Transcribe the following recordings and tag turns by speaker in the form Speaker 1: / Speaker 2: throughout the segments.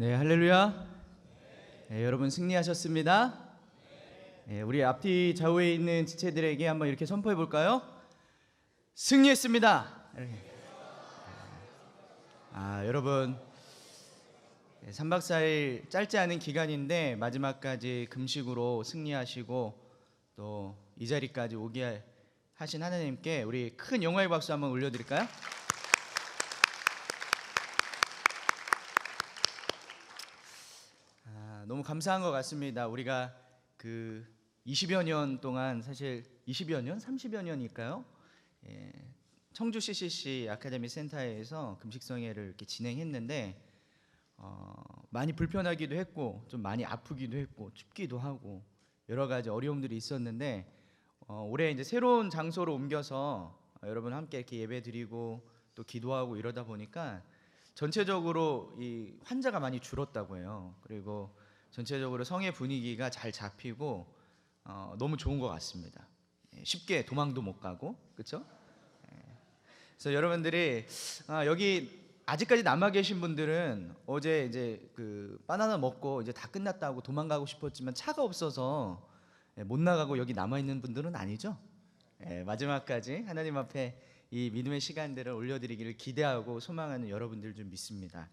Speaker 1: 네, 할렐루야. 네, 여러분 승리하셨습니다. 네, 우리 앞뒤 좌우에 있는 지체들에게 한번 이렇게 선포해 볼까요? 승리했습니다. 여러분 3박 4일 짧지 않은 기간인데 마지막까지 금식으로 승리하시고 또 이 자리까지 오게 하신 하나님께 우리 큰 영광의 박수 한번 올려드릴까요? 너무 감사한 것 같습니다. 우리가 그 20여 년 동안, 사실 20여 년, 30여 년일까요? 청주 CCC 아카데미 센터에서 금식성회를 이렇게 진행했는데 많이 불편하기도 했고 좀 많이 아프기도 했고 춥기도 하고 여러 가지 어려움들이 있었는데 올해 이제 새로운 장소로 옮겨서 여러분 함께 이렇게 예배드리고 또 기도하고 이러다 보니까 전체적으로 이 환자가 많이 줄었다고 해요. 그리고 전체적으로 성의 분위기가 잘 잡히고 너무 좋은 것 같습니다. 쉽게 도망도 못 가고, 그렇죠? 그래서 여러분들이 여기 아직까지 남아 계신 분들은 어제 이제 그 바나나 먹고 이제 다 끝났다고 도망가고 싶었지만 차가 없어서 못 나가고 여기 남아 있는 분들은 아니죠? 마지막까지 하나님 앞에 이 믿음의 시간들을 올려드리기를 기대하고 소망하는 여러분들 좀 믿습니다.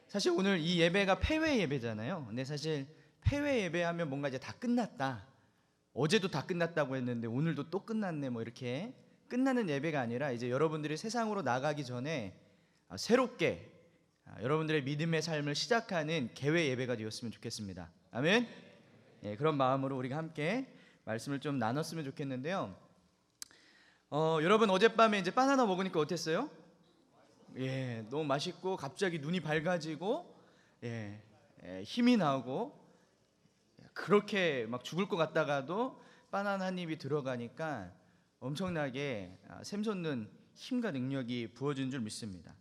Speaker 1: 사실 오늘 이 예배가 폐회 예배잖아요. 근데 사실 폐회 예배하면 뭔가 이제 다 끝났다, 어제도 다 끝났다고 했는데 오늘도 또 끝났네, 뭐 이렇게 끝나는 예배가 아니라 이제 여러분들이 세상으로 나가기 전에 새롭게 여러분들의 믿음의 삶을 시작하는 개회 예배가 되었으면 좋겠습니다. 아멘. 그런 마음으로 우리가 함께 말씀을 좀 나눴으면 좋겠는데요. 여러분 어젯밤에 이제 바나나 먹으니까 어땠어요? 너무 맛있고 갑자기 눈이 밝아지고 힘이 나고 그렇게 막 죽을 것 같다가도 바나나 한 입이 들어가니까 엄청나게 샘솟는 힘과 능력이 부어진 줄 믿습니다.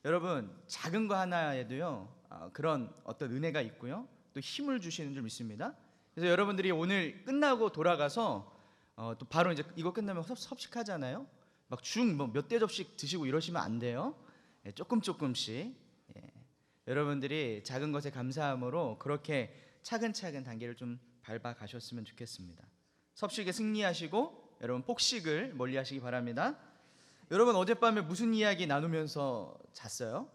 Speaker 1: 여러분 작은 거 하나에도요 그런 어떤 은혜가 있고요 또 힘을 주시는 줄 믿습니다. 그래서 여러분들이 오늘 끝나고 돌아가서 또 바로 이제 이거 끝나면 섭식하잖아요. 막 죽 뭐 몇 대접씩 드시고 이러시면 안 돼요. 조금씩 여러분들이 작은 것에 감사함으로 그렇게 차근차근 단계를 좀 밟아 가셨으면 좋겠습니다. 섭식에 승리하시고 여러분 폭식을 멀리하시기 바랍니다. 여러분 어젯밤에 무슨 이야기 나누면서 잤어요?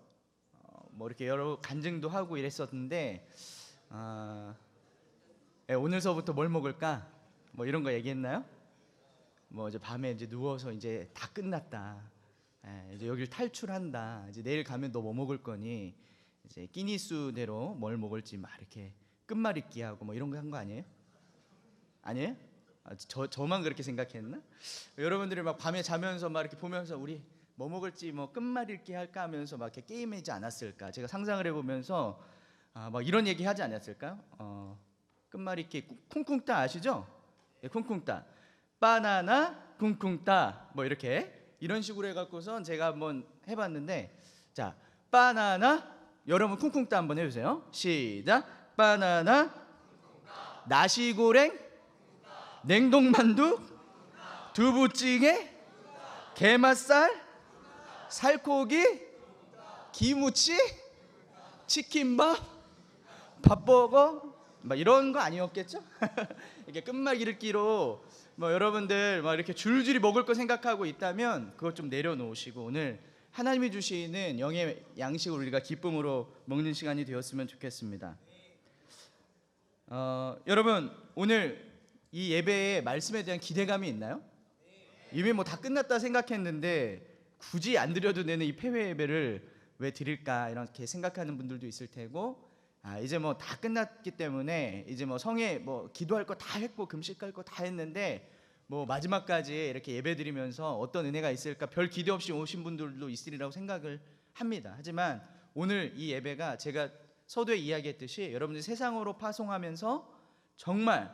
Speaker 1: 뭐 이렇게 여러 간증도 하고 이랬었는데 오늘서부터 뭘 먹을까? 뭐 이런 거 얘기했나요? 뭐 이제 밤에 이제 누워서 이제 다 끝났다. 이제 여길 탈출한다. 이제 내일 가면 너 뭐 먹을 거니? 이제 끼니수대로 뭘 먹을지 막 이렇게 끝말잇기 하고 뭐 이런 거 한 거 아니에요? 아니에요? 저만 그렇게 생각했나? 여러분들이 막 밤에 자면서 막 이렇게 보면서 우리 뭐 먹을지 뭐 끝말잇기 할까 하면서 막 이렇게 게임하지 않았을까? 제가 상상을 해보면서 막 이런 얘기 하지 않았을까요? 끝말잇기 쿵쿵 따 아시죠? 쿵쿵 따 바나나 쿵쿵 따 뭐 이렇게 이런 식으로 해갖고선 제가 한번 해봤는데 자 바나나 여러분 쿵쿵 따 한번 해주세요. 시작. 바나나 나시고랭 냉동만두 두부찌개 게맛살 살코기 김우치 치킨밥 밥버거 막 이런 거 아니었겠죠? 이게 끝말잇기로 뭐 여러분들 막 이렇게 줄줄이 먹을 거 생각하고 있다면 그것 좀 내려놓으시고 오늘 하나님이 주시는 영의 양식을 우리가 기쁨으로 먹는 시간이 되었으면 좋겠습니다. 여러분 오늘 이 예배에 말씀에 대한 기대감이 있나요? 이미 뭐 다 끝났다 생각했는데 굳이 안 드려도 되는 이 폐회 예배를 왜 드릴까 이렇게 생각하는 분들도 있을 테고 이제 뭐 다 끝났기 때문에 이제 뭐 성에 뭐 기도할 거 다 했고 금식할 거 다 했는데 뭐 마지막까지 이렇게 예배드리면서 어떤 은혜가 있을까 별 기대 없이 오신 분들도 있으리라고 생각을 합니다. 하지만 오늘 이 예배가 제가 서두에 이야기했듯이 여러분들이 세상으로 파송하면서 정말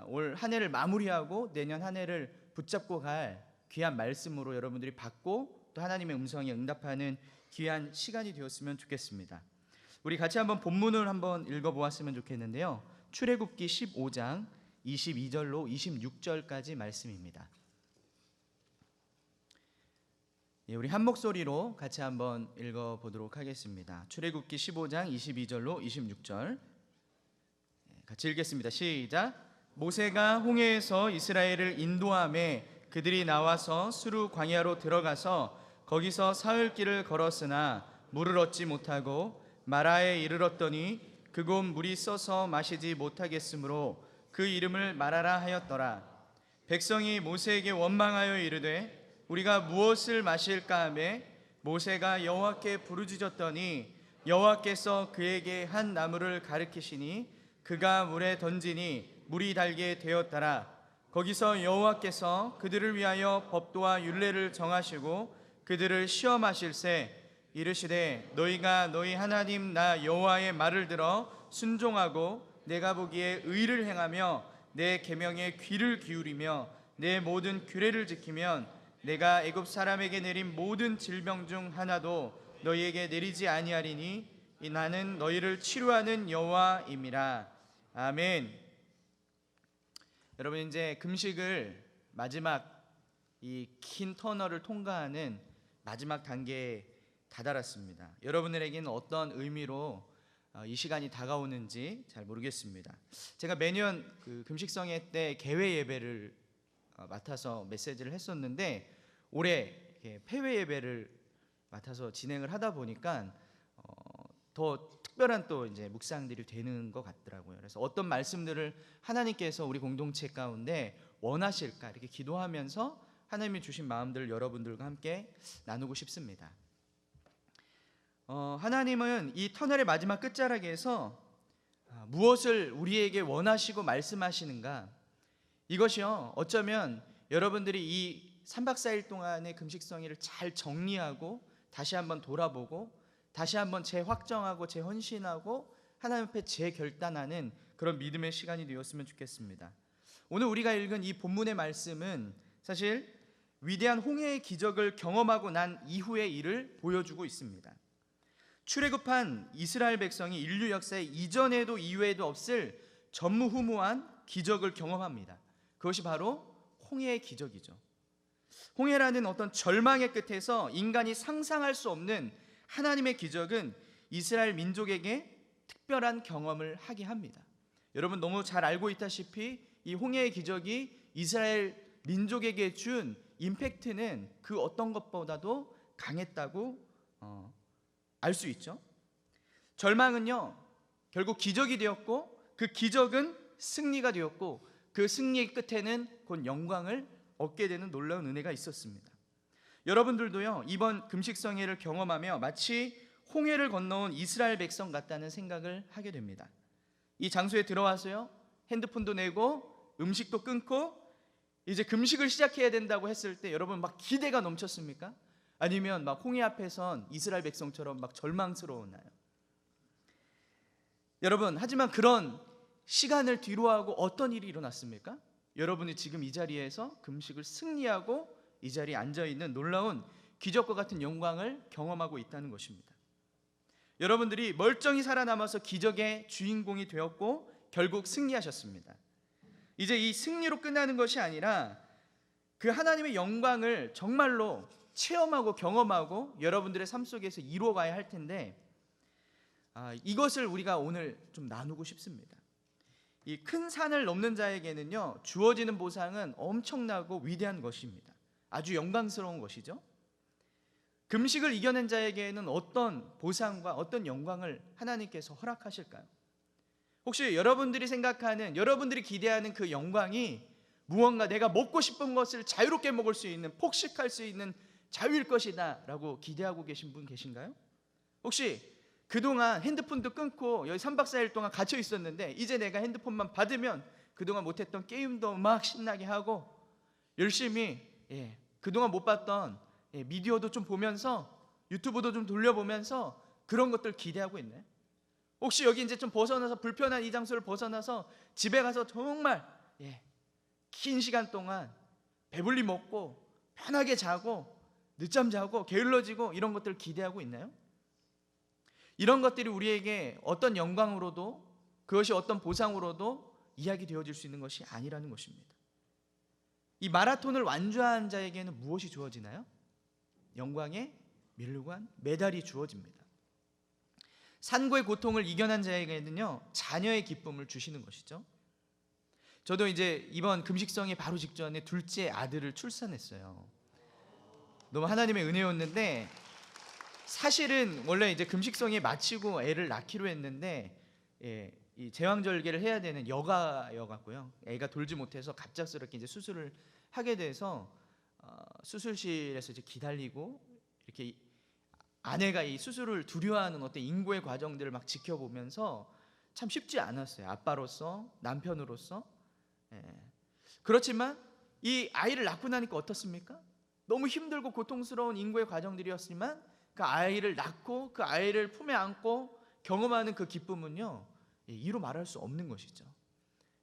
Speaker 1: 올 한 해를 마무리하고 내년 한 해를 붙잡고 갈 귀한 말씀으로 여러분들이 받고 또 하나님의 음성에 응답하는 귀한 시간이 되었으면 좋겠습니다. 우리 같이 한번 본문을 한번 읽어보았으면 좋겠는데요. 출애굽기 15장 22절로 26절까지 말씀입니다. 우리 한 목소리로 같이 한번 읽어보도록 하겠습니다. 출애굽기 15장 22절로 26절 같이 읽겠습니다. 시작. 모세가 홍해에서 이스라엘을 인도하매 그들이 나와서 수르 광야로 들어가서 거기서 사흘 길을 걸었으나 물을 얻지 못하고 마라에 이르렀더니 그곳 물이 써서 마시지 못하겠으므로 그 이름을 마라라 하였더라. 백성이 모세에게 원망하여 이르되 우리가 무엇을 마실까 하며 모세가 여호와께 부르짖었더니 여호와께서 그에게 한 나무를 가르치시니 그가 물에 던지니 물이 달게 되었더라. 거기서 여호와께서 그들을 위하여 법도와 율례를 정하시고 그들을 시험하실세 이르시되 너희가 너희 하나님 나 여호와의 말을 들어 순종하고 내가 보기에 의를 행하며 내 계명에 귀를 기울이며 내 모든 규례를 지키면 내가 애굽 사람에게 내린 모든 질병 중 하나도 너희에게 내리지 아니하리니 나는 너희를 치료하는 여호와임이라. 아멘. 여러분, 이제 금식을 마지막 이 긴 터널을 통과하는 마지막 단계에 다다랐습니다. 여러분들에게는 어떤 의미로 이 시간이 다가오는지 잘 모르겠습니다. 제가 매년 그 금식성회 때 개회 예배를 맡아서 메시지를 했었는데 올해 폐회 예배를 맡아서 진행을 하다 보니까 더 특별한 또 이제 묵상들이 되는 것 같더라고요. 그래서 어떤 말씀들을 하나님께서 우리 공동체 가운데 원하실까 이렇게 기도하면서 하나님이 주신 마음들을 여러분들과 함께 나누고 싶습니다. 하나님은 이 터널의 마지막 끝자락에서 무엇을 우리에게 원하시고 말씀하시는가, 이것이요 어쩌면 여러분들이 이 3박 4일 동안의 금식성회를 잘 정리하고 다시 한번 돌아보고 다시 한번 재확정하고 재헌신하고 하나님 앞에 재결단하는 그런 믿음의 시간이 되었으면 좋겠습니다. 오늘 우리가 읽은 이 본문의 말씀은 사실 위대한 홍해의 기적을 경험하고 난 이후의 일을 보여주고 있습니다. 출애굽한 이스라엘 백성이 인류 역사의 이전에도 이후에도 없을 전무후무한 기적을 경험합니다. 그것이 바로 홍해의 기적이죠. 홍해라는 어떤 절망의 끝에서 인간이 상상할 수 없는 하나님의 기적은 이스라엘 민족에게 특별한 경험을 하게 합니다. 여러분 너무 잘 알고 있다시피 이 홍해의 기적이 이스라엘 민족에게 준 임팩트는 그 어떤 것보다도 강했다고 알 수 있죠. 절망은요 결국 기적이 되었고 그 기적은 승리가 되었고 그 승리의 끝에는 곧 영광을 얻게 되는 놀라운 은혜가 있었습니다. 여러분들도요 이번 금식성회를 경험하며 마치 홍해를 건너온 이스라엘 백성 같다는 생각을 하게 됩니다. 이 장소에 들어와서요 핸드폰도 내고 음식도 끊고 이제 금식을 시작해야 된다고 했을 때 여러분 막 기대가 넘쳤습니까? 아니면 막 홍해 앞에선 이스라엘 백성처럼 막 절망스러웠나요? 여러분 하지만 그런 시간을 뒤로하고 어떤 일이 일어났습니까? 여러분이 지금 이 자리에서 금식을 승리하고 이 자리에 앉아있는 놀라운 기적과 같은 영광을 경험하고 있다는 것입니다. 여러분들이 멀쩡히 살아남아서 기적의 주인공이 되었고 결국 승리하셨습니다. 이제 이 승리로 끝나는 것이 아니라 그 하나님의 영광을 정말로 체험하고 경험하고 여러분들의 삶 속에서 이루어가야 할 텐데 이것을 우리가 오늘 좀 나누고 싶습니다. 이 큰 산을 넘는 자에게는요 주어지는 보상은 엄청나고 위대한 것입니다. 아주 영광스러운 것이죠. 금식을 이겨낸 자에게는 어떤 보상과 어떤 영광을 하나님께서 허락하실까요? 혹시 여러분들이 생각하는, 여러분들이 기대하는 그 영광이 무언가 내가 먹고 싶은 것을 자유롭게 먹을 수 있는, 폭식할 수 있는 자유일 것이다 라고 기대하고 계신 분 계신가요? 혹시 그동안 핸드폰도 끊고 여기 3박 4일 동안 갇혀 있었는데 이제 내가 핸드폰만 받으면 그동안 못했던 게임도 막 신나게 하고 열심히 그동안 못 봤던 미디어도 좀 보면서 유튜브도 좀 돌려보면서 그런 것들 기대하고 있나요? 혹시 여기 이제 좀 벗어나서 불편한 이 장소를 벗어나서 집에 가서 정말 긴 시간 동안 배불리 먹고 편하게 자고 늦잠 자고 게을러지고 이런 것들을 기대하고 있나요? 이런 것들이 우리에게 어떤 영광으로도 그것이 어떤 보상으로도 이야기되어질 수 있는 것이 아니라는 것입니다. 이 마라톤을 완주한 자에게는 무엇이 주어지나요? 영광의 면류관, 메달이 주어집니다. 산고의 고통을 이겨낸 자에게는요, 자녀의 기쁨을 주시는 것이죠. 저도 이제 이번 금식성회 바로 직전에 둘째 아들을 출산했어요. 너무 하나님의 은혜였는데, 사실은 원래 이제 금식성회 마치고 애를 낳기로 했는데, 이 제왕절개를 해야 되는 여가여갖고요, 애가 돌지 못해서 갑작스럽게 이제 수술을 하게 돼서 수술실에서 이제 기다리고, 이렇게 아내가 이 수술을 두려워하는 어떤 인고의 과정들을 막 지켜보면서 참 쉽지 않았어요. 아빠로서, 남편으로서. 그렇지만 이 아이를 낳고 나니까 어떻습니까? 너무 힘들고 고통스러운 인고의 과정들이었지만 그 아이를 낳고 그 아이를 품에 안고 경험하는 그 기쁨은요, 이루 말할 수 없는 것이죠.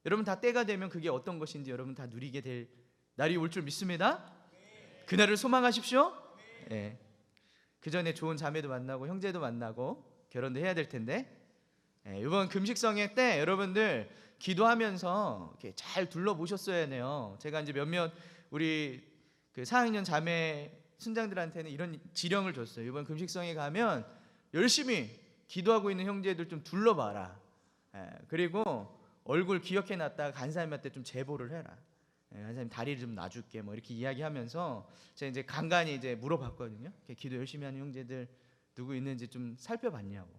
Speaker 1: 여러분 다 때가 되면 그게 어떤 것인지 여러분 다 누리게 될 날이 올 줄 믿습니다. 그날을 소망하십시오. 그 전에 좋은 자매도 만나고 형제도 만나고 결혼도 해야 될 텐데, 이번 금식성회 때 여러분들 기도하면서 이렇게 잘 둘러보셨어야 해요. 제가 이제 몇몇 우리 그 4학년 자매 순장들한테는 이런 지령을 줬어요. 이번 금식성회 가면 열심히 기도하고 있는 형제들 좀 둘러봐라. 그리고 얼굴 기억해놨다가 간사님한테 좀 제보를 해라. 간사님 다리를 좀 놔줄게, 뭐 이렇게 이야기하면서 제가 이제 간간히 이제 물어봤거든요. 기도 열심히 하는 형제들 누구 있는지 좀 살펴봤냐고.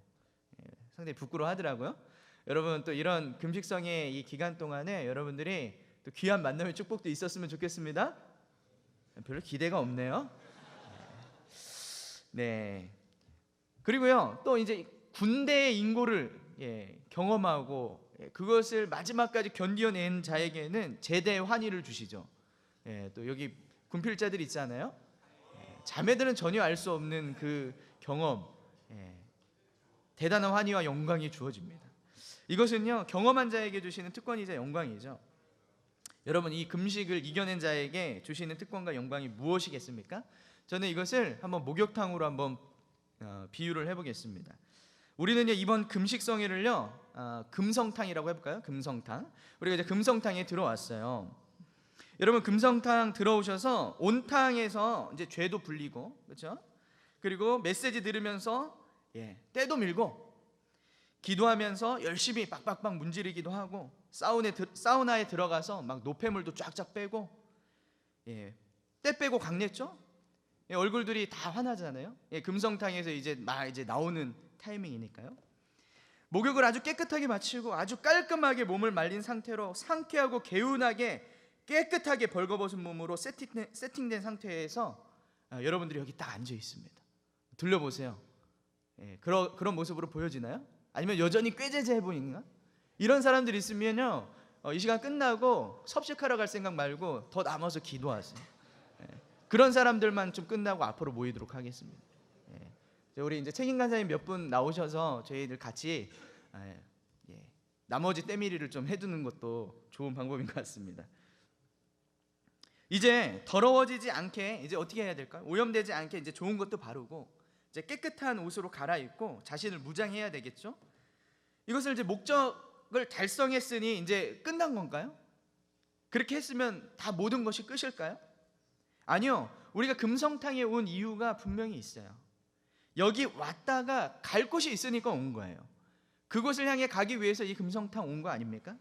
Speaker 1: 상당히 부끄러워하더라고요. 여러분 또 이런 금식성의 이 기간 동안에 여러분들이 또 귀한 만남의 축복도 있었으면 좋겠습니다. 별로 기대가 없네요. 네. 그리고요, 또 이제 군대의 인고를 경험하고 그것을 마지막까지 견뎌낸 자에게는 제대의 환희를 주시죠. 또 여기 군필자들 있잖아요. 자매들은 전혀 알 수 없는 그 경험, 대단한 환희와 영광이 주어집니다. 이것은요, 경험한 자에게 주시는 특권이자 영광이죠. 여러분, 이 금식을 이겨낸 자에게 주시는 특권과 영광이 무엇이겠습니까? 저는 이것을 한번 목욕탕으로 한번 비유를 해보겠습니다. 우리는요, 이번 금식성회를요, 금성탕이라고 해볼까요? 금성탕. 우리가 이제 금성탕에 들어왔어요. 여러분, 금성탕 들어오셔서 온탕에서 이제 죄도 불리고, 그렇죠? 그리고 메시지 들으면서 때도 밀고, 기도하면서 열심히 빡빡빡 문지르기도 하고, 사우나에 들어가서 막 노폐물도 쫙쫙 빼고, 때 빼고 강냈죠? 얼굴들이 다 환하잖아요. 금성탕에서 이제 나오는 타이밍이니까요. 목욕을 아주 깨끗하게 마치고 아주 깔끔하게 몸을 말린 상태로 상쾌하고 개운하게 깨끗하게 벌거벗은 몸으로 세팅된 상태에서 여러분들이 여기 딱 앉아 있습니다. 들려보세요. 그런 모습으로 보여지나요? 아니면 여전히 꾀죄죄해 보이는가? 이런 사람들이 있으면요, 이 시간 끝나고 섭식하러 갈 생각 말고 더 남아서 기도하세요. 그런 사람들만 좀 끝나고 앞으로 모이도록 하겠습니다. 우리 이제 책임 간사님 몇 분 나오셔서 저희들 같이 나머지 때밀이를 좀 해두는 것도 좋은 방법인 것 같습니다. 이제 더러워지지 않게 이제 어떻게 해야 될까요? 오염되지 않게 이제 좋은 것도 바르고 이제 깨끗한 옷으로 갈아입고 자신을 무장해야 되겠죠. 이것을 이제 목적을 달성했으니 이제 끝난 건가요? 그렇게 했으면 다 모든 것이 끝일까요? 아니요. 우리가 금성탕에 온 이유가 분명히 있어요. 여기 왔다가 갈 곳이 있으니까 온 거예요. 그곳을 향해 가기 위해서 이 금성탕 온 거 아닙니까?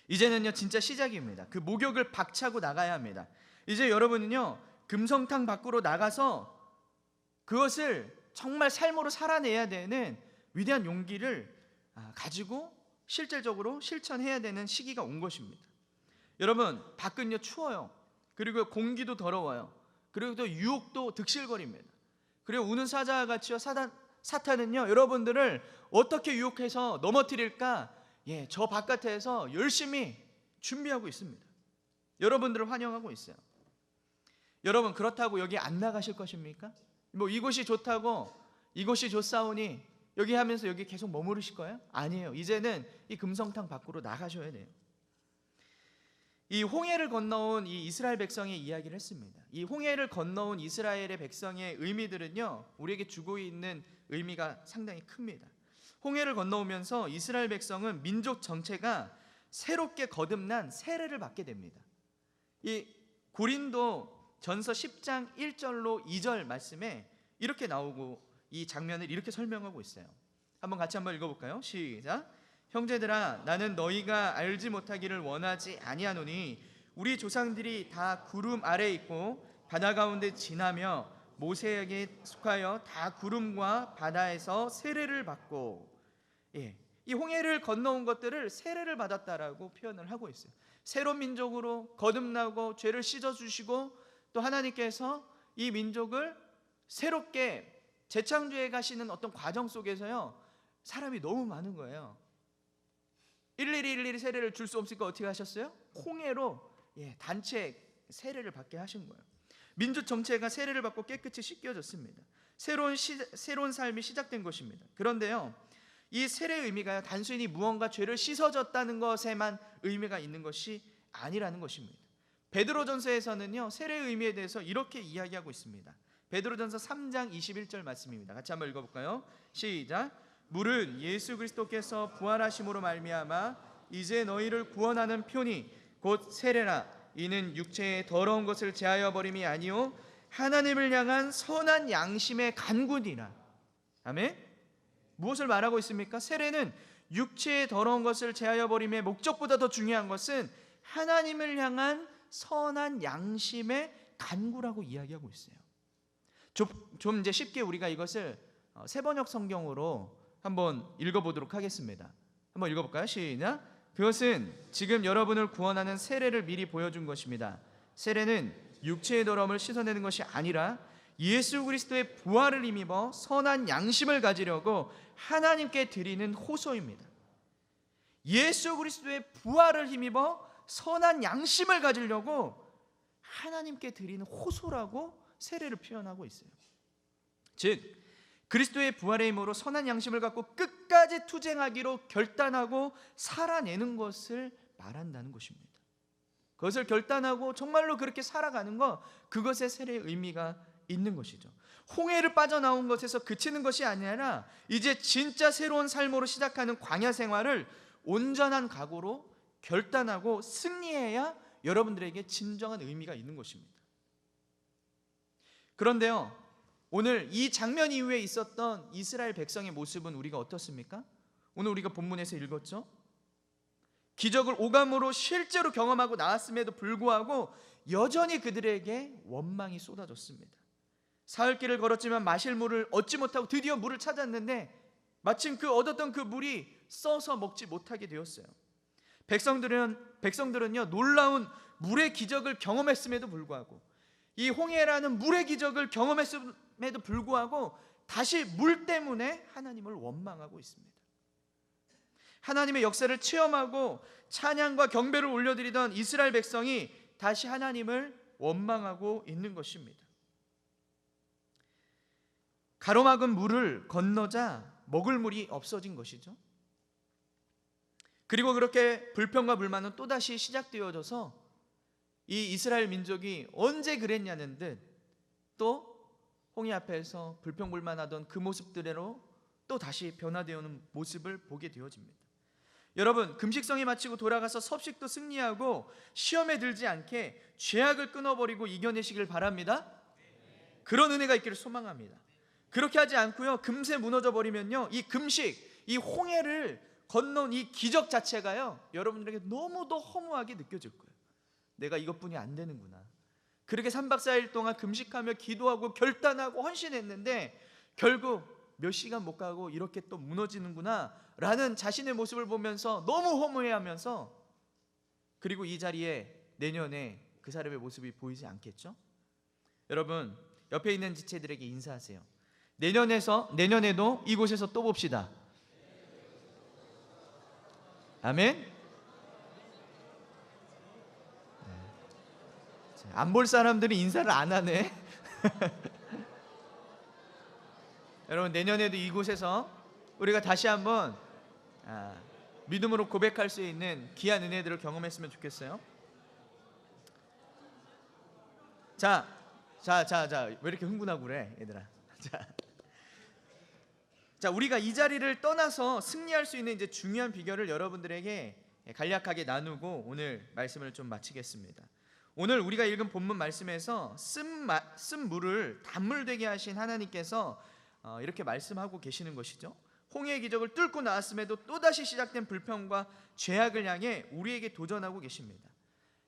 Speaker 1: 이제는요, 진짜 시작입니다. 그 목욕을 박차고 나가야 합니다. 이제 여러분은요, 금성탕 밖으로 나가서 그것을 정말 삶으로 살아내야 되는 위대한 용기를 가지고 실질적으로 실천해야 되는 시기가 온 것입니다. 여러분, 밖은요 추워요. 그리고 공기도 더러워요. 그리고 또 유혹도 득실거립니다. 그리고 우는 사자와 같이요, 사탄은요 여러분들을 어떻게 유혹해서 넘어뜨릴까, 저 바깥에서 열심히 준비하고 있습니다. 여러분들을 환영하고 있어요. 여러분, 그렇다고 여기 안 나가실 것입니까? 뭐 이곳이 좋다고, 이곳이 좋사오니 여기 하면서 여기 계속 머무르실 거예요? 아니에요. 이제는 이 금성탕 밖으로 나가셔야 돼요. 이 홍해를 건너온 이 이스라엘 백성의 이야기를 했습니다. 이 홍해를 건너온 이스라엘의 백성의 의미들은요, 우리에게 주고 있는 의미가 상당히 큽니다. 홍해를 건너오면서 이스라엘 백성은 민족 전체가 새롭게 거듭난 세례를 받게 됩니다. 이 고린도 전서 10장 1절로 2절 말씀에 이렇게 나오고 이 장면을 이렇게 설명하고 있어요. 같이 한번 읽어볼까요? 시작. 형제들아, 나는 너희가 알지 못하기를 원하지 아니하노니 우리 조상들이 다 구름 아래 있고 바다 가운데 지나며 모세에게 속하여 다 구름과 바다에서 세례를 받고, 이 홍해를 건너온 것들을 세례를 받았다라고 표현을 하고 있어요. 새로운 민족으로 거듭나고 죄를 씻어주시고, 또 하나님께서 이 민족을 새롭게 재창조해 가시는 어떤 과정 속에서요, 사람이 너무 많은 거예요. 일일이 세례를 줄 수 없으니까 어떻게 하셨어요? 홍해로 단체 세례를 받게 하신 거예요. 민족 전체가 세례를 받고 깨끗이 씻겨졌습니다. 새로운 삶이 시작된 것입니다. 그런데요, 이 세례의 의미가 단순히 무언가 죄를 씻어졌다는 것에만 의미가 있는 것이 아니라는 것입니다. 베드로전서에서는요, 세례의 의미에 대해서 이렇게 이야기하고 있습니다. 베드로전서 3장 21절 말씀입니다. 같이 한번 읽어볼까요? 시작. 물은 예수 그리스도께서 부활하심으로 말미암아 이제 너희를 구원하는 표니 곧 세례라. 이는 육체의 더러운 것을 제하여 버림이 아니요 하나님을 향한 선한 양심의 간구니라. 아멘. 무엇을 말하고 있습니까? 세례는 육체의 더러운 것을 제하여 버림의 목적보다 더 중요한 것은 하나님을 향한 선한 양심의 간구라고 이야기하고 있어요. 좀 이제 쉽게 우리가 이것을 세번역 성경으로 한번 읽어보도록 하겠습니다. 한번 읽어볼까요? 시작. 그것은 지금 여러분을 구원하는 세례를 미리 보여준 것입니다. 세례는 육체의 더러움을 씻어내는 것이 아니라 예수 그리스도의 부활을 힘입어 선한 양심을 가지려고 하나님께 드리는 호소입니다. 예수 그리스도의 부활을 힘입어 선한 양심을 가지려고 하나님께 드리는 호소라고 세례를 표현하고 있어요. 즉 그리스도의 부활의 힘으로 선한 양심을 갖고 끝까지 투쟁하기로 결단하고 살아내는 것을 말한다는 것입니다. 그것을 결단하고 정말로 그렇게 살아가는 것, 그것에 세례의 의미가 있는 것이죠. 홍해를 빠져나온 것에서 그치는 것이 아니라 이제 진짜 새로운 삶으로 시작하는 광야 생활을 온전한 각오로 결단하고 승리해야 여러분들에게 진정한 의미가 있는 것입니다. 그런데요, 오늘 이 장면 이후에 있었던 이스라엘 백성의 모습은 우리가 어떻습니까? 오늘 우리가 본문에서 읽었죠? 기적을 오감으로 실제로 경험하고 나왔음에도 불구하고 여전히 그들에게 원망이 쏟아졌습니다. 사흘길을 걸었지만 마실 물을 얻지 못하고 드디어 물을 찾았는데 마침 얻었던 그 물이 써서 먹지 못하게 되었어요. 백성들은요, 놀라운 물의 기적을 경험했음에도 불구하고, 이 홍해라는 물의 기적을 경험했음에도 불구하고 다시 물 때문에 하나님을 원망하고 있습니다. 하나님의 역사를 체험하고 찬양과 경배를 올려드리던 이스라엘 백성이 다시 하나님을 원망하고 있는 것입니다. 가로막은 물을 건너자 먹을 물이 없어진 것이죠. 그리고 그렇게 불평과 불만은 또다시 시작되어져서 이 이스라엘 민족이 언제 그랬냐는 듯 또 홍해 앞에서 불평불만하던 그 모습들로 또 다시 변화되어오는 모습을 보게 되어집니다. 여러분, 금식성이 마치고 돌아가서 섭식도 승리하고 시험에 들지 않게 죄악을 끊어버리고 이겨내시길 바랍니다. 그런 은혜가 있기를 소망합니다. 그렇게 하지 않고요, 금세 무너져 버리면요, 이 금식, 이 홍해를 건너온 이 기적 자체가요, 여러분들에게 너무도 허무하게 느껴질 거예요. 내가 이것뿐이 안 되는구나. 그렇게 3박 4일 동안 금식하며 기도하고 결단하고 헌신했는데 결국 몇 시간 못 가고 이렇게 또 무너지는구나 라는 자신의 모습을 보면서 너무 허무해하면서, 그리고 이 자리에 내년에 그 사람의 모습이 보이지 않겠죠? 여러분, 옆에 있는 지체들에게 인사하세요. 내년에도 이곳에서 또 봅시다. 아멘. 안 볼 사람들은 인사를 안 하네. 여러분, 내년에도 이곳에서 우리가 다시 한번 믿음으로 고백할 수 있는 귀한 은혜들을 경험했으면 좋겠어요. 자, 왜 이렇게 흥분하고 그래, 얘들아? 자, 우리가 이 자리를 떠나서 승리할 수 있는 이제 중요한 비결을 여러분들에게 간략하게 나누고 오늘 말씀을 좀 마치겠습니다. 오늘 우리가 읽은 본문 말씀에서 쓴 물을 단물 되게 하신 하나님께서 이렇게 말씀하고 계시는 것이죠. 홍해의 기적을 뚫고 나왔음에도 또다시 시작된 불평과 죄악을 향해 우리에게 도전하고 계십니다.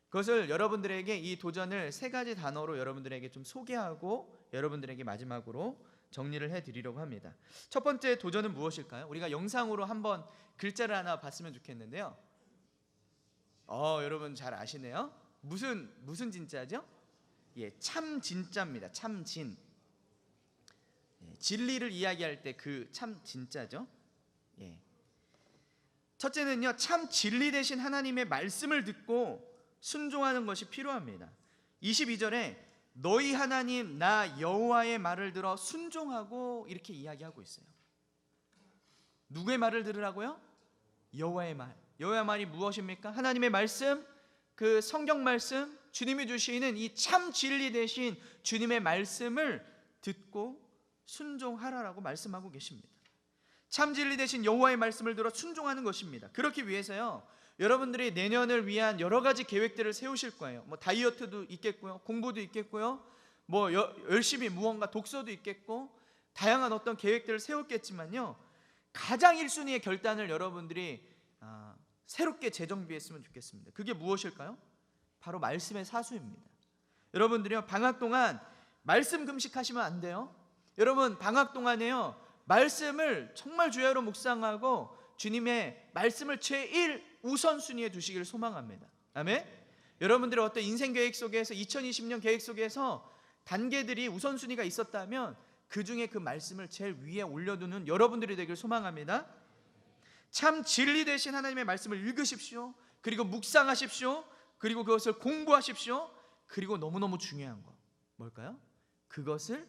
Speaker 1: 그것을 여러분들에게, 이 도전을 세 가지 단어로 여러분들에게 좀 소개하고 여러분들에게 마지막으로 정리를 해드리려고 합니다. 첫 번째 도전은 무엇일까요? 우리가 영상으로 한번 글자를 하나 봤으면 좋겠는데요. 여러분 잘 아시네요. 무슨 진짜죠? 참 진짜입니다. 참 진. 진리를 이야기할 때 그 참 진짜죠. 첫째는요, 참 진리 되신 하나님의 말씀을 듣고 순종하는 것이 필요합니다. 22절에 너희 하나님 나 여호와의 말을 들어 순종하고 이렇게 이야기하고 있어요. 누구의 말을 들으라고요? 여호와의 말. 여호와의 말이 무엇입니까? 하나님의 말씀, 그 성경 말씀, 주님이 주시는 이 참 진리 되신 주님의 말씀을 듣고 순종하라라고 말씀하고 계십니다. 참 진리 되신 여호와의 말씀을 들어 순종하는 것입니다. 그렇기 위해서요, 여러분들이 내년을 위한 여러 가지 계획들을 세우실 거예요. 다이어트도 있겠고요, 공부도 있겠고요, 열심히 무언가 독서도 있겠고, 다양한 어떤 계획들을 세웠겠지만요, 가장 1순위의 결단을 여러분들이 새롭게 재정비했으면 좋겠습니다. 그게 무엇일까요? 바로 말씀의 사수입니다. 여러분들이요, 방학 동안 말씀 금식하시면 안 돼요. 여러분 방학 동안에요, 말씀을 정말 주야로 묵상하고 주님의 말씀을 제1 우선순위에 두시기를 소망합니다. 아멘. 여러분들의 어떤 인생 계획 속에서 2020년 계획 속에서 단계들이 우선순위가 있었다면 그 중에 그 말씀을 제일 위에 올려두는 여러분들이 되길 소망합니다. 참 진리 되신 하나님의 말씀을 읽으십시오. 그리고 묵상하십시오. 그리고 그것을 공부하십시오. 그리고 너무너무 중요한 거 뭘까요? 그것을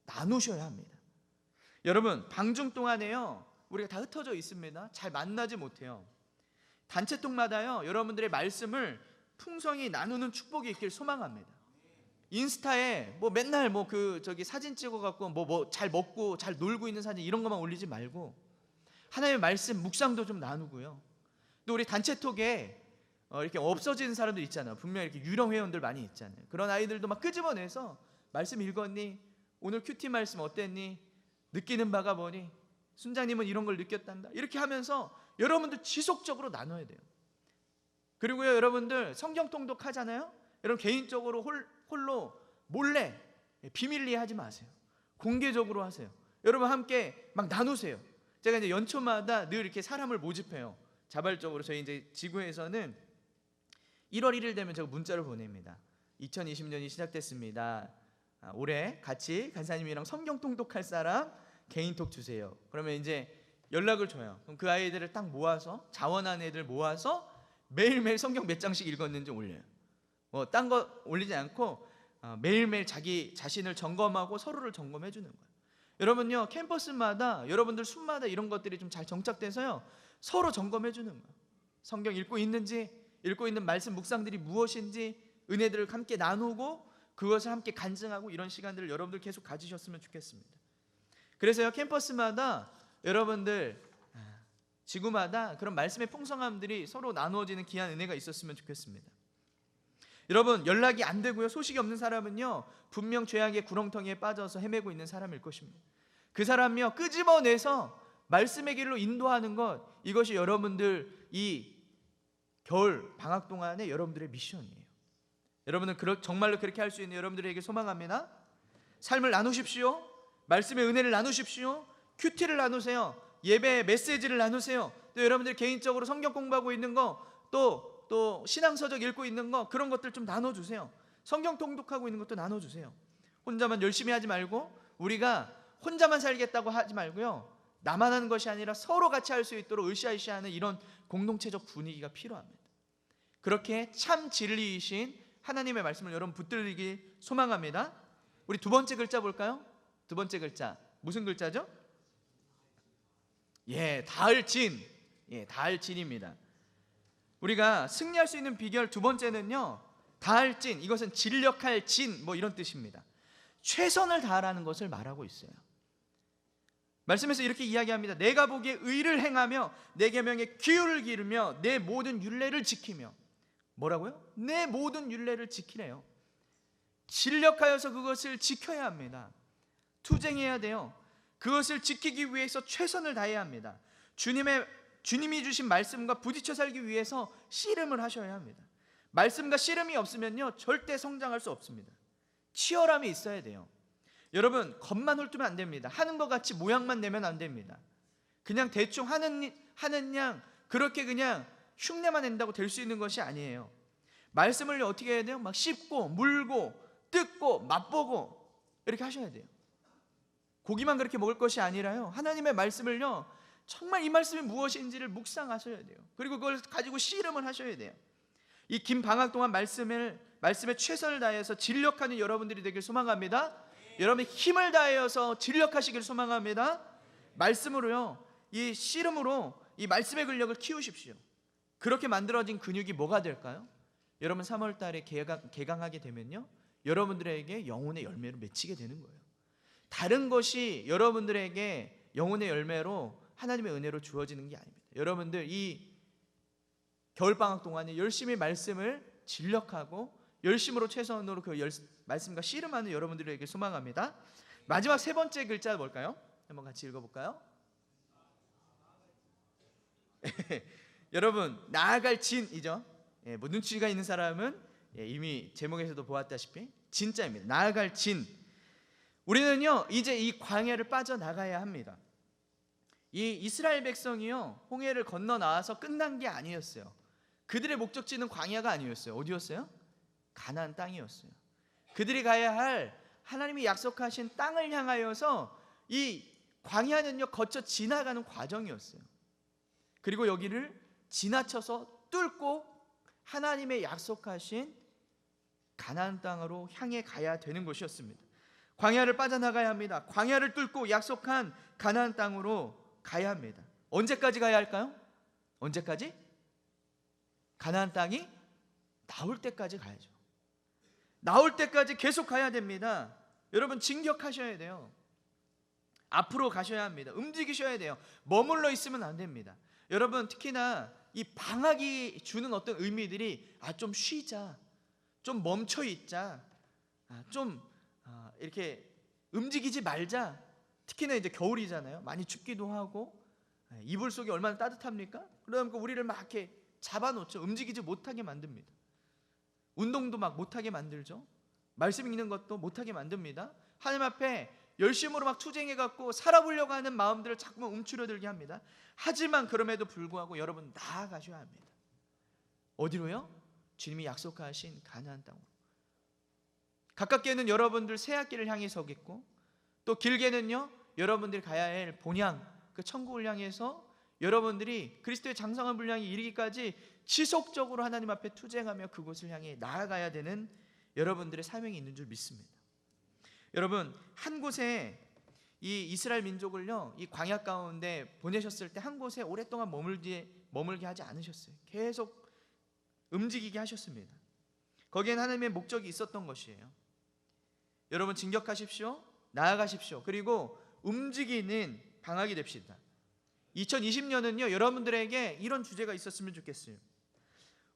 Speaker 1: 나누셔야 합니다. 여러분 방중 동안에요, 우리가 다 흩어져 있습니다. 잘 만나지 못해요. 단체통마다요, 여러분들의 말씀을 풍성히 나누는 축복이 있길 소망합니다. 인스타에 맨날 사진 찍어갖고 잘 먹고 잘 놀고 있는 사진 이런 것만 올리지 말고 하나님의 말씀 묵상도 좀 나누고요. 또 우리 단체톡에 이렇게 없어지는 사람들 있잖아요. 분명 이렇게 유령 회원들 많이 있잖아요. 그런 아이들도 막 끄집어내서 말씀 읽었니? 오늘 큐티 말씀 어땠니? 느끼는 바가 뭐니? 순장님은 이런 걸 느꼈단다. 이렇게 하면서 여러분들 지속적으로 나눠야 돼요. 그리고요, 여러분들 성경 통독 하잖아요. 여러분 개인적으로 홀로 몰래 비밀리에 하지 마세요. 공개적으로 하세요. 여러분 함께 막 나누세요. 제가 이제 연초마다 늘 이렇게 사람을 모집해요. 자발적으로 저희 이제 지구에서는 1월 1일 되면 제가 문자를 보냅니다. 2020년이 시작됐습니다. 올해 같이 간사님이랑 성경 통독할 사람 개인톡 주세요. 그러면 이제 연락을 줘요. 그럼 그 아이들을 딱 모아서, 자원한 애들 모아서 매일매일 성경 몇 장씩 읽었는지 올려요. 딴 거 올리지 않고 매일매일 자기 자신을 점검하고 서로를 점검해 주는 거예요. 여러분요, 캠퍼스마다 여러분들 순마다 이런 것들이 좀 잘 정착돼서요, 서로 점검해 주는 거예요. 성경 읽고 있는지, 읽고 있는 말씀 묵상들이 무엇인지 은혜들을 함께 나누고 그것을 함께 간증하고 이런 시간들을 여러분들 계속 가지셨으면 좋겠습니다. 그래서요, 캠퍼스마다 여러분들 지구마다 그런 말씀의 풍성함들이 서로 나누어지는 귀한 은혜가 있었으면 좋겠습니다. 여러분 연락이 안 되고요, 소식이 없는 사람은요, 분명 죄악의 구렁텅이에 빠져서 헤매고 있는 사람일 것입니다. 그 사람이요, 끄집어내서 말씀의 길로 인도하는 것, 이것이 여러분들 이 겨울 방학 동안에 여러분들의 미션이에요. 여러분은 정말로 그렇게 할 수 있는 여러분들에게 소망합니다. 삶을 나누십시오. 말씀의 은혜를 나누십시오. 큐티를 나누세요. 예배 메시지를 나누세요. 또 여러분들 개인적으로 성경 공부하고 있는 거, 또 신앙서적 읽고 있는 거, 그런 것들 좀 나눠주세요. 성경 통독하고 있는 것도 나눠주세요. 혼자만 열심히 하지 말고, 우리가 혼자만 살겠다고 하지 말고요, 나만 하는 것이 아니라 서로 같이 할 수 있도록 으쌰으쌰하는 이런 공동체적 분위기가 필요합니다. 그렇게 참 진리이신 하나님의 말씀을 여러분 붙들리기 소망합니다. 우리 두 번째 글자 볼까요? 두 번째 글자 무슨 글자죠? 다을진. 다을진입니다. 우리가 승리할 수 있는 비결 두 번째는요, 다할진, 이것은 진력할 진, 이런 뜻입니다. 최선을 다하라는 것을 말하고 있어요. 말씀에서 이렇게 이야기합니다. 내가 보기에 의를 행하며 내 계명에 귀를 기르며 내 모든 율례를 지키며. 뭐라고요? 내 모든 율례를 지키래요. 진력하여서 그것을 지켜야 합니다. 투쟁해야 돼요. 그것을 지키기 위해서 최선을 다해야 합니다. 주님이 주신 말씀과 부딪혀 살기 위해서 씨름을 하셔야 합니다. 말씀과 씨름이 없으면요 절대 성장할 수 없습니다. 치열함이 있어야 돼요. 여러분, 겉만 훑으면 안 됩니다. 하는 것 같이 모양만 내면 안 됩니다. 그냥 대충 하는 양 그렇게 그냥 흉내만 낸다고 될 수 있는 것이 아니에요. 말씀을 어떻게 해야 돼요? 막 씹고 물고 뜯고 맛보고 이렇게 하셔야 돼요. 고기만 그렇게 먹을 것이 아니라요, 하나님의 말씀을요 정말 이 말씀이 무엇인지를 묵상하셔야 돼요. 그리고 그걸 가지고 씨름을 하셔야 돼요. 이 긴 방학 동안 말씀에 최선을 다해서 진력하는 여러분들이 되길 소망합니다. 여러분이 힘을 다해서 진력하시길 소망합니다. 말씀으로요, 이 씨름으로 이 말씀의 근력을 키우십시오. 그렇게 만들어진 근육이 뭐가 될까요? 여러분 3월 달에 개강하게 되면요 여러분들에게 영혼의 열매로 맺히게 되는 거예요. 다른 것이 여러분들에게 영혼의 열매로 하나님의 은혜로 주어지는 게 아닙니다. 여러분들 이 겨울방학 동안에 열심히 말씀을 진력하고 열심으로 최선으로 그 말씀과 씨름하는 여러분들에게 소망합니다. 마지막 세 번째 글자 뭘까요? 한번 같이 읽어볼까요? 여러분, 나아갈 진이죠. 뭐 눈치가 있는 사람은 이미 제목에서도 보았다시피 진자입니다. 나아갈 진. 우리는요 이제 이 광야를 빠져나가야 합니다. 이 이스라엘 백성이요 홍해를 건너 나와서 끝난 게 아니었어요. 그들의 목적지는 광야가 아니었어요. 어디였어요? 가나안 땅이었어요. 그들이 가야 할 하나님이 약속하신 땅을 향하여서 이 광야는요 거쳐 지나가는 과정이었어요. 그리고 여기를 지나쳐서 뚫고 하나님의 약속하신 가나안 땅으로 향해 가야 되는 것이었습니다. 광야를 빠져나가야 합니다. 광야를 뚫고 약속한 가나안 땅으로 가야 합니다. 언제까지 가야 할까요? 언제까지? 가나안 땅이 나올 때까지 가야죠. 나올 때까지 계속 가야 됩니다. 여러분, 진격하셔야 돼요. 앞으로 가셔야 합니다. 움직이셔야 돼요. 머물러 있으면 안 됩니다. 여러분, 특히나 이 방학이 주는 어떤 의미들이 좀 쉬자, 좀 멈춰 있자, 좀 이렇게 움직이지 말자. 특히나 이제 겨울이잖아요. 많이 춥기도 하고 이불 속이 얼마나 따뜻합니까? 그러니까 우리를 막 이렇게 잡아놓죠. 움직이지 못하게 만듭니다. 운동도 막 못하게 만들죠. 말씀 읽는 것도 못하게 만듭니다. 하나님 앞에 열심으로 막 투쟁해갖고 살아보려고 하는 마음들을 자꾸만 움츠러들게 합니다. 하지만 그럼에도 불구하고 여러분 나아가셔야 합니다. 어디로요? 주님이 약속하신 가나안 땅으로. 가깝게는 여러분들 새학기를 향해 서겠고, 또 길게는요 여러분들이 가야 할 본향, 그 천국을 향해서 여러분들이 그리스도의 장성한 분량에 이르기까지 지속적으로 하나님 앞에 투쟁하며 그곳을 향해 나아가야 되는 여러분들의 사명이 있는 줄 믿습니다. 여러분, 한 곳에 이 이스라엘 민족을요 이 광야 가운데 보내셨을 때 한 곳에 오랫동안 머물게 하지 않으셨어요. 계속 움직이게 하셨습니다. 거기엔 하나님의 목적이 있었던 것이에요. 여러분, 진격하십시오. 나아가십시오. 그리고 움직이는 방학이 됩시다. 2020년은요 여러분들에게 이런 주제가 있었으면 좋겠어요.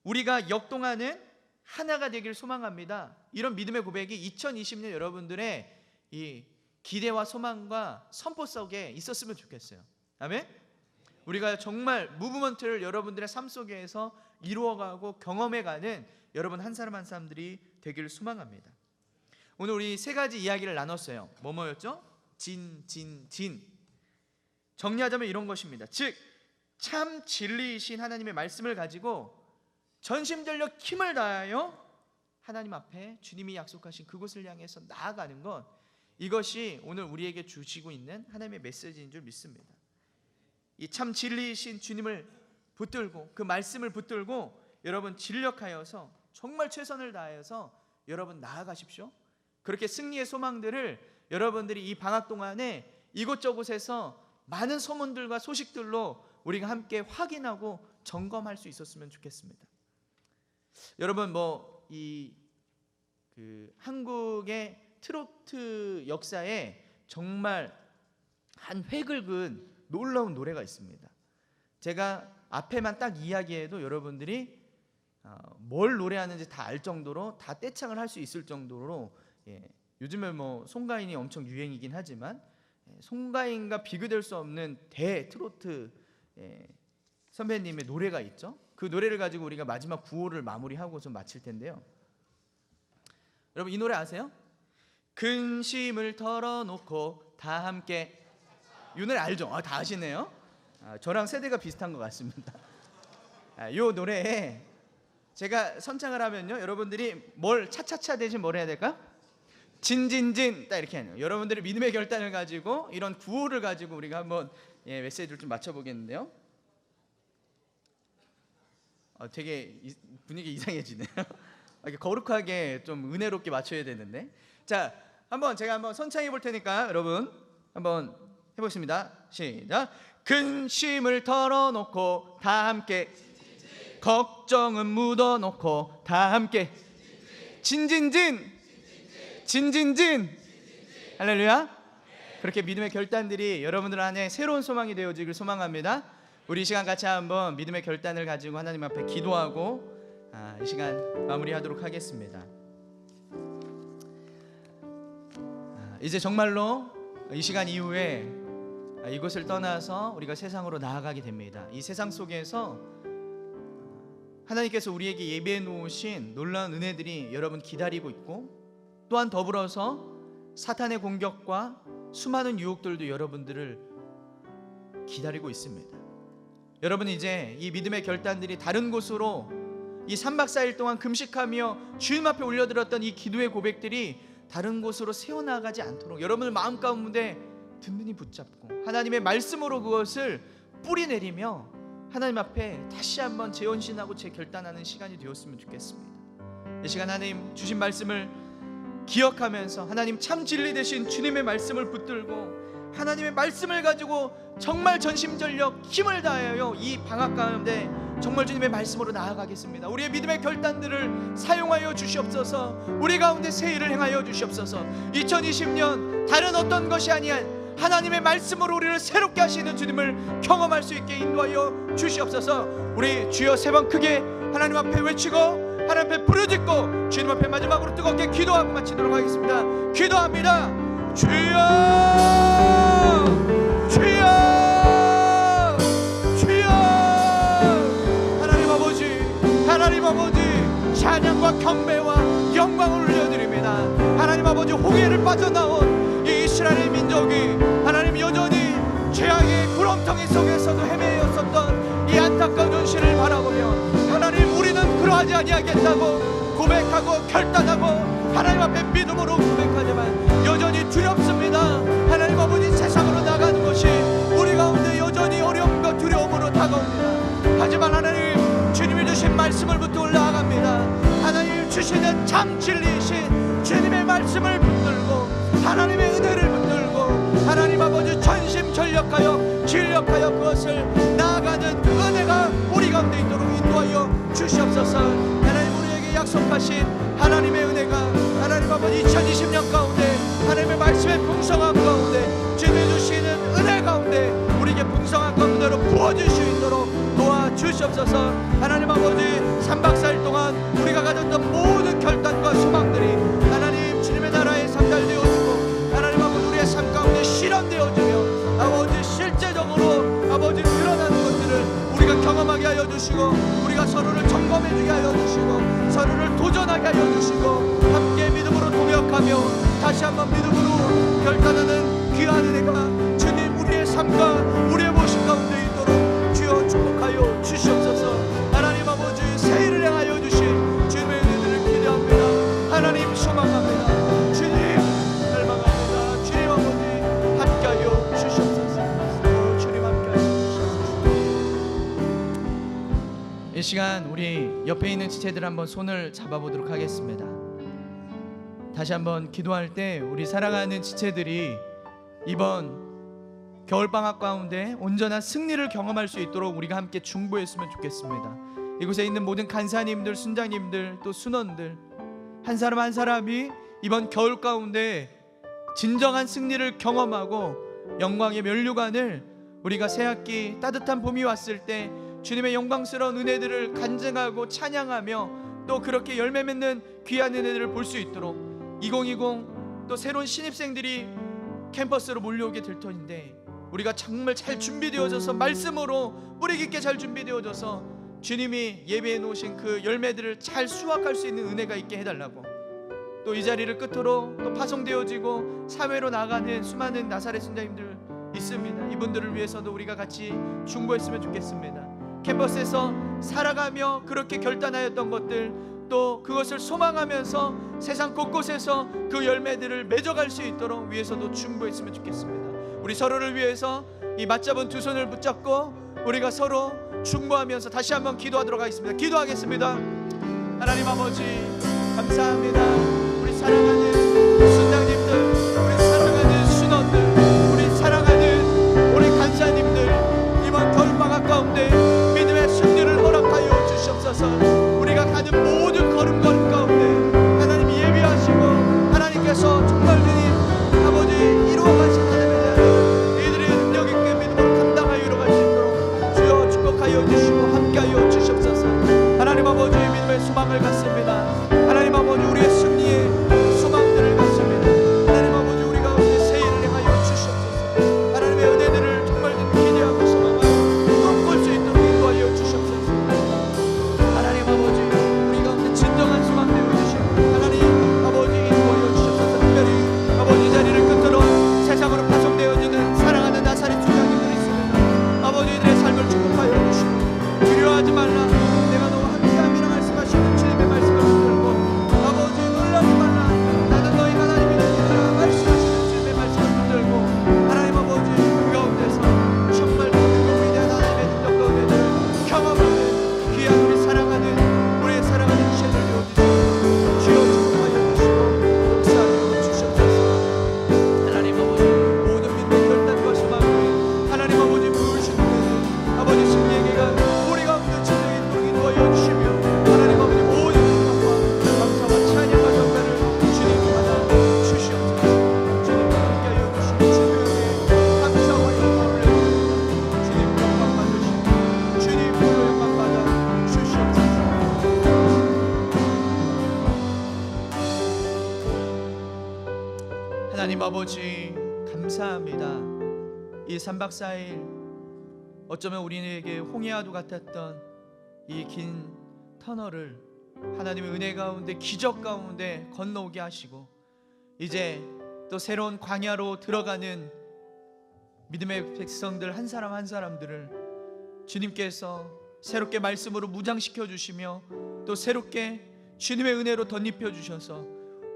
Speaker 1: 우리가 역동하는 하나가 되길 소망합니다. 이런 믿음의 고백이 2020년 여러분들의 이 기대와 소망과 선포 속에 있었으면 좋겠어요. 아멘? 우리가 정말 무브먼트를 여러분들의 삶 속에서 이루어가고 경험해가는 여러분 한 사람 한 사람들이 되기를 소망합니다. 오늘 우리 세 가지 이야기를 나눴어요. 뭐였죠? 진. 정리하자면 이런 것입니다. 즉, 참 진리이신 하나님의 말씀을 가지고 전심전력 힘을 다하여 하나님 앞에 주님이 약속하신 그곳을 향해서 나아가는 것, 이것이 오늘 우리에게 주시고 있는 하나님의 메시지인 줄 믿습니다. 이 참 진리이신 주님을 붙들고 그 말씀을 붙들고 여러분 진력하여서 정말 최선을 다하여서 여러분 나아가십시오. 그렇게 승리의 소망들을 여러분들이 이 방학 동안에 이곳저곳에서 많은 소문들과 소식들로 우리가 함께 확인하고 점검할 수 있었으면 좋겠습니다. 여러분, 한국의 트로트 역사에 정말 한 획을 그은 놀라운 노래가 있습니다. 제가 앞에만 딱 이야기해도 여러분들이 뭘 노래하는지 다 알 정도로 다 떼창을 할 수 있을 정도로 요즘에 뭐 송가인이 엄청 유행이긴 하지만 송가인과 비교될 수 없는 대 트로트 선배님의 노래가 있죠. 그 노래를 가지고 우리가 마지막 구호를 마무리하고 좀 마칠 텐데요. 여러분 이 노래 아세요? 근심을 털어놓고 다 함께. 이 노래 알죠? 다 아시네요. 저랑 세대가 비슷한 것 같습니다. 이 노래에 제가 선창을 하면요, 여러분들이 뭘 차차차 대신 뭘 해야 될까? 진진진 딱 이렇게 하네요. 여러분들의 믿음의 결단을 가지고 이런 구호를 가지고 우리가 한번 메시지를 좀 맞춰보겠는데요. 되게 분위기 이상해지네요. 이렇게 거룩하게 좀 은혜롭게 맞춰야 되는데. 자, 제가 한번 선창해 볼 테니까 여러분 한번 해보겠습니다. 시작. 근심을 털어놓고 다 함께, 걱정은 묻어놓고 다 함께, 진진진 진진진. 할렐루야. 그렇게 믿음의 결단들이 여러분들 안에 새로운 소망이 되어지길 소망합니다. 우리 이 시간 같이 한번 믿음의 결단을 가지고 하나님 앞에 기도하고 이 시간 마무리하도록 하겠습니다. 이제 정말로 이 시간 이후에 이곳을 떠나서 우리가 세상으로 나아가게 됩니다. 이 세상 속에서 하나님께서 우리에게 예비해 놓으신 놀라운 은혜들이 여러분 기다리고 있고, 또한 더불어서 사탄의 공격과 수많은 유혹들도 여러분들을 기다리고 있습니다. 여러분 이제 이 믿음의 결단들이 다른 곳으로 이 3박 4일 동안 금식하며 주님 앞에 올려드렸던 이 기도의 고백들이 다른 곳으로 새어나가지 않도록 여러분의 마음 가운데 든든히 붙잡고 하나님의 말씀으로 그것을 뿌리내리며 하나님 앞에 다시 한번 재혼신하고 재결단하는 시간이 되었으면 좋겠습니다. 이 시간 하나님 주신 말씀을 기억하면서 하나님 참 진리 되신 주님의 말씀을 붙들고 하나님의 말씀을 가지고 정말 전심전력 힘을 다하여 이 방학 가운데 정말 주님의 말씀으로 나아가겠습니다. 우리의 믿음의 결단들을 사용하여 주시옵소서. 우리 가운데 새 일을 행하여 주시옵소서. 2020년 다른 어떤 것이 아니한 하나님의 말씀으로 우리를 새롭게 하시는 주님을 경험할 수 있게 인도하여 주시옵소서. 우리 주여 세 번 크게 하나님 앞에 외치고 하나님 앞에 부르짖고 주님 앞에 마지막으로 뜨겁게 기도하고 마치도록 하겠습니다. 기도합니다. 주여, 주여, 주여. 하나님 아버지 찬양과 경배와 영광을 올려드립니다. 하나님 아버지 홍해를 빠져나온 이 이스라엘 민족이 하나님 여전히 죄악의 구렁텅이 속에서도 헤매였었던 이 안타까운 현실을 바라보며 하나님 우리는 그러하지 아니하겠다고 고백하고 결단하고 하나님 앞에 믿음으로 고백하지만 여전히 두렵습니다. 하나님 아버지 세상으로 나가는 것이 우리 가운데 여전히 어려움과 두려움으로 다가옵니다. 하지만 하나님 주님이 주신 말씀을 붙들고 올라갑니다. 하나님 주시는 참 진리이신 주님의 말씀을 붙들고 하나님의 은혜를 붙들고 하나님 아버지 전심전력하여 진력하여 그것을 나아가는 은혜가 우리 가운데 있도록 인도하여 주시옵소서. 하나님 우리에게 약속하신 하나님의 은혜가 하나님 아버지 2020년 가운데 하나님의 말씀의 풍성함 가운데 주님이 주시는 은혜 가운데 우리에게 풍성한 가운데로 부어질 수 있도록 도와주시옵소서. 하나님 아버지 3박 4일 동안 우리가 가졌던 모든 결단과 소망들이 하나님 주님의 나라에 상달되어지고 하나님 아버지 우리의 삶 가운데 실현되어지며 아버지 실제적으로 아버지 드러나는 것들을 우리가 경험하게 하여 주시고 우리가 서로를 점검해주게 하여 주시고 서로를 도전하게 하여 주시고 함께 믿음으로 동역하며 다시 한번 믿음으로 결단하는 귀한 은혜가 주님 우리의 삶과 우리의 모습 가운데 있도록 주여 축복하여 주시옵소서. 하나님 아버지 새 일을 행하여 주신 주님의 은혜를 기대합니다. 하나님 소망합니다. 주님 갈망합니다. 주님 아버지 함께하여 주시옵소서. 주님 함께하여 주시옵소서. 이 시간 우리 옆에 있는 지체들 한번 손을 잡아보도록 하겠습니다. 다시 한번 기도할 때 우리 사랑하는 지체들이 이번 겨울방학 가운데 온전한 승리를 경험할 수 있도록 우리가 함께 중보했으면 좋겠습니다. 이곳에 있는 모든 간사님들, 순장님들, 또 순원들 한 사람 한 사람이 이번 겨울 가운데 진정한 승리를 경험하고 영광의 면류관을 우리가 새학기 따뜻한 봄이 왔을 때 주님의 영광스러운 은혜들을 간증하고 찬양하며 또 그렇게 열매 맺는 귀한 은혜들을 볼 수 있도록 2020 또 새로운 신입생들이 캠퍼스로 몰려오게 될 터인데, 우리가 정말 잘 준비되어져서 말씀으로 뿌리 깊게 잘 준비되어져서 주님이 예배해 놓으신 그 열매들을 잘 수확할 수 있는 은혜가 있게 해달라고, 또 이 자리를 끝으로 또 파송되어지고 사회로 나가는 수많은 나사렛 선자님들 있습니다. 이분들을 위해서도 우리가 같이 중보했으면 좋겠습니다. 캠퍼스에서 살아가며 그렇게 결단하였던 것들, 또 그것을 소망하면서 세상 곳곳에서 그 열매들을 맺어갈 수 있도록 위해서도 중보했으면 좋겠습니다. 우리 서로를 위해서 이 맞잡은 두 손을 붙잡고 우리가 서로 중보하면서 다시 한번 기도하도록 하겠습니다. 기도하겠습니다. 하나님 아버지 감사합니다. 우리 사랑하는 순장님들, 우리 사랑하는 순원들, 우리 사랑하는 우리 간사님들, 이번 겨울방학 가운데 믿음의 승리를 허락하여 주시옵소서. 우리가 가는 모든 걸음걸음 가운데 하나님 예비하시고 하나님께서 정말 주님 아버지 이루어가신 하나님의 나라를 이들의 능력 있게 믿음으로 감당하여 이루어갈 수 있도록 주여 축복하여 주시고 함께하여 주시옵소서. 하나님 아버지 믿음의 소망을 갖습니다. 하나님 아버지 우리의 승리의 소망들을 갖습니다. 하나님 아버지 우리 가운데 새 일을 행하여 주시옵소서. 하나님의 은혜들을 정말 기대하고 소망하여 꿈꿀 수 있도록 인도하여 주시옵소서. 하나님 아버지 우리 가운데 진정한 소망 되어주시고 하나님 아버지 인도하여 주시옵소서. 특별히 아버지 이 자리를 끝으로 세상으로 파송되어지는 사랑하는 나사렛 주장님들이 있습니다. 아버지 이들의 삶을 축복하여 주시고 두려워하지 말라, 내가 너와 함께함이라 말씀하시는 주님의 말씀을 붙들고 아버지 놀라지 말라, 나는 너희 하나님이 되리라 말씀하시는 주님의 말씀을 붙들고 하나님 아버지 그 가운데서 정말 그 위대한 하나님의 능력 가운데를 경험하는 귀한 우리 사랑하는 지체들 되어주시고 주여 축복하여 주시고 역사하여 주시옵소서. 하나님 아버지 모든 믿음의 결단과 소망을 하나님 아버지 부으시는 은혜는 아버지 승리의 계가 우리 가운데 진정히 있도록 인도하여 주시며 하나님 아버지 모든 영광과 감사와 찬양과 경배를 주님 받아 주시옵소서. 주님과 함께하여 주신 주님께 감사와 영광을 올려드리고 주님 영광 받으시고 주님 홀로 영광 받아 주시옵소서. 하나님 아버지 감사합니다. 이 3박 4일 어쩌면 우리에게 홍해와도 같았던 이 긴 터널을 하나님의 은혜 가운데 기적 가운데 건너오게 하시고 이제 또 새로운 광야로 들어가는 믿음의 백성들 한 사람 한 사람들을 주님께서 새롭게 말씀으로 무장시켜 주시며 또 새롭게 주님의 은혜로 덧입혀 주셔서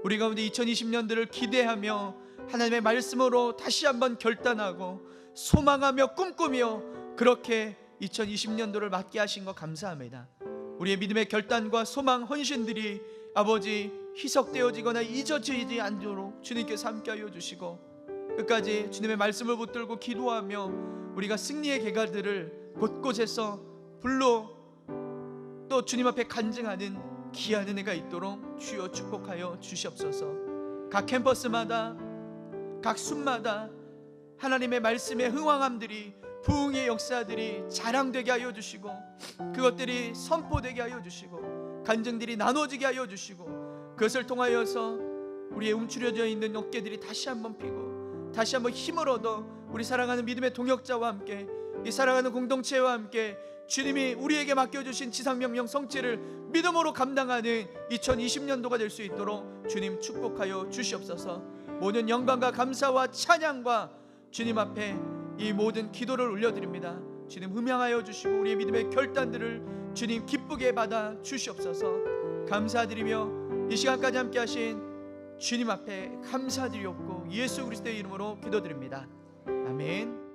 Speaker 1: 우리 가운데 2020년들을 기대하며 하나님의 말씀으로 다시 한번 결단하고 소망하며 꿈꾸며 그렇게 2020년도를 맞게 하신 것 감사합니다. 우리의 믿음의 결단과 소망, 헌신들이 아버지 희석되어지거나 잊어지지 않도록 주님께서 함께하여 주시고 끝까지 주님의 말씀을 붙들고 기도하며 우리가 승리의 계가들을 곳곳에서 불러 또 주님 앞에 간증하는 귀한 은혜가 있도록 주여 축복하여 주시옵소서. 각 캠퍼스마다 각 숲마다 하나님의 말씀의 흥왕함들이 부흥의 역사들이 자랑되게 하여 주시고 그것들이 선포되게 하여 주시고 간증들이 나눠지게 하여 주시고 그것을 통하여서 우리의 움츠려져 있는 어깨들이 다시 한번 피고 다시 한번 힘을 얻어 우리 사랑하는 믿음의 동역자와 함께 이 사랑하는 공동체와 함께 주님이 우리에게 맡겨주신 지상명령 성취를 믿음으로 감당하는 2020년도가 될 수 있도록 주님 축복하여 주시옵소서. 모든 영광과 감사와 찬양과 주님 앞에 이 모든 기도를 올려드립니다. 주님 흠양하여 주시고 우리의 믿음의 결단들을 주님 기쁘게 받아 주시옵소서. 감사드리며 이 시간까지 함께 하신 주님 앞에 감사드리옵고 예수 그리스도의 이름으로 기도드립니다. 아멘.